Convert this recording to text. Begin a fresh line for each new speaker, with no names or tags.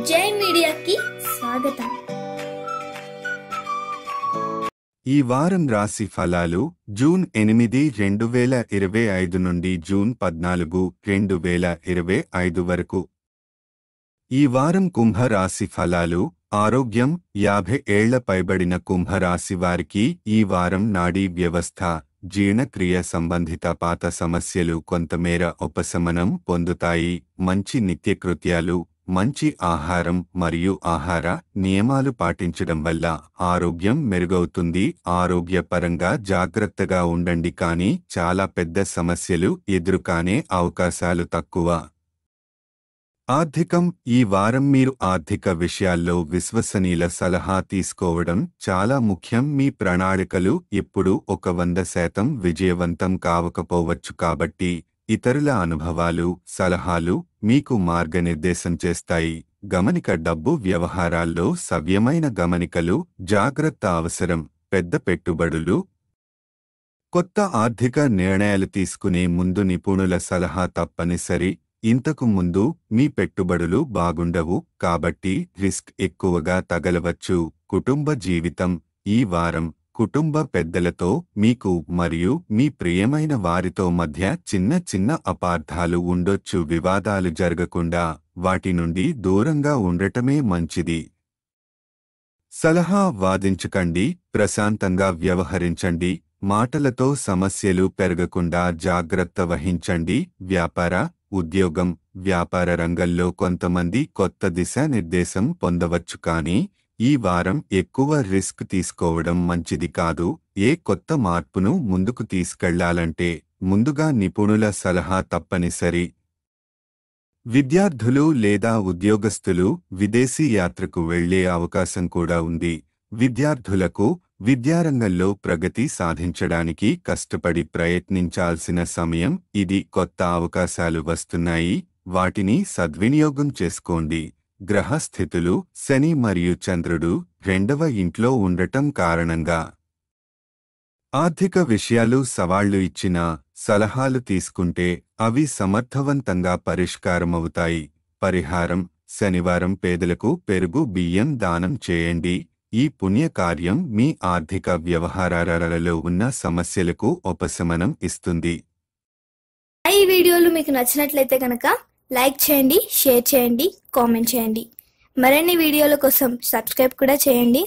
జై మీడియాకి స్వాగతం.
ఈ వారం రాశి ఫలాలు జూన్ 8, 2025 నుండి జూన్ 14, 2025 వరకు. ఈ వారం కుంభ రాశి ఫలాలు. ఆరోగ్యం 50 ఏళ్ల పైబడిన కుంభరాశి వారికి ఈ వారం నాడీ వ్యవస్థ, జీర్ణక్రియ సంబంధిత పాత సమస్యలు కొంతమేర ఉపశమనం పొందుతాయి. మంచి నిత్యకృత్యాలు, మంచి ఆహారం మరియు ఆహార నియమాలు పాటించడం వల్ల ఆరోగ్యం మెరుగవుతుంది. ఆరోగ్యపరంగా జాగ్రత్తగా ఉండండి, కానీ చాలా పెద్ద సమస్యలు ఎదురుకానే అవకాశాలు తక్కువ. ఆర్థికం. ఈ వారం మీరు ఆర్థిక విషయాల్లో విశ్వసనీయుల సలహా తీసుకోవడం చాలా ముఖ్యం. మీ ప్రణాళికలు ఎప్పుడూ 100% విజయవంతం కావకపోవచ్చు, కాబట్టి ఇతరుల అనుభవాలు, సలహాలు మీకు మార్గనిర్దేశం చేస్తాయి. గమనిక. డబ్బు వ్యవహారాల్లో సవ్యమైన గమనికలు, జాగ్రత్త అవసరం. పెద్ద పెట్టుబడులు, కొత్త ఆర్థిక నిర్ణయాలు తీసుకునే ముందు నిపుణుల సలహా తప్పనిసరి. ఇంతకు ముందు మీ పెట్టుబడులు బాగుండవు, కాబట్టి రిస్క్ ఎక్కువగా తగలవచ్చు. కుటుంబ జీవితం. ఈ వారం కుటుంబ పెద్దలతో మీకు మరియు మీ ప్రియమైన వారితో మధ్య చిన్న చిన్న అపార్థాలు ఉండొచ్చు. వివాదాలు జరగకుండా వాటి నుండి దూరంగా ఉండటమే మంచిది. సలహా వాదించకండి, ప్రశాంతంగా వ్యవహరించండి. మాటలతో సమస్యలు పెరగకుండా జాగ్రత్త వహించండి. వ్యాపార, ఉద్యోగం. వ్యాపార రంగంలో కొంతమంది కొత్త దిశానిర్దేశం పొందవచ్చు, కానీ ఈ వారం ఎక్కువ రిస్క్ తీసుకోవడం మంచిది కాదు. ఏ కొత్త మార్పును ముందుకు తీసుకెళ్లాలంటే ముందుగా నిపుణుల సలహా తప్పనిసరి. విద్యార్థులు లేదా ఉద్యోగస్తులు విదేశీ యాత్రకు వెళ్లే అవకాశం కూడా ఉంది. విద్యార్థులకు విద్యారంగంలో ప్రగతి సాధించడానికి కష్టపడి ప్రయత్నించాల్సిన సమయం ఇది. కొత్త అవకాశాలు వస్తున్నాయి, వాటిని సద్వినియోగం చేసుకోండి. గ్రహస్థితులు. శని మరియు చంద్రుడు 2వ ఇంట్లో ఉండటం కారణంగా ఆర్థిక విషయాలు సవాళ్లు ఇచ్చినా సలహాలు తీసుకుంటే అవి సమర్థవంతంగా పరిష్కారమవుతాయి. పరిహారం. శనివారం పేదలకు పెరుగు, బియ్యం దానం చేయండి. ఈ పుణ్యకార్యం మీ ఆర్థిక వ్యవహారాలలో ఉన్న సమస్యలకు ఉపశమనం ఇస్తుంది.
ఈ వీడియోలు మీకు నచ్చినట్లయితే కనుక లైక్ చేయండి, షేర్ చేయండి, కామెంట్ చేయండి. మరిన్ని వీడియోల కోసం సబ్స్క్రైబ్ కూడా చేయండి.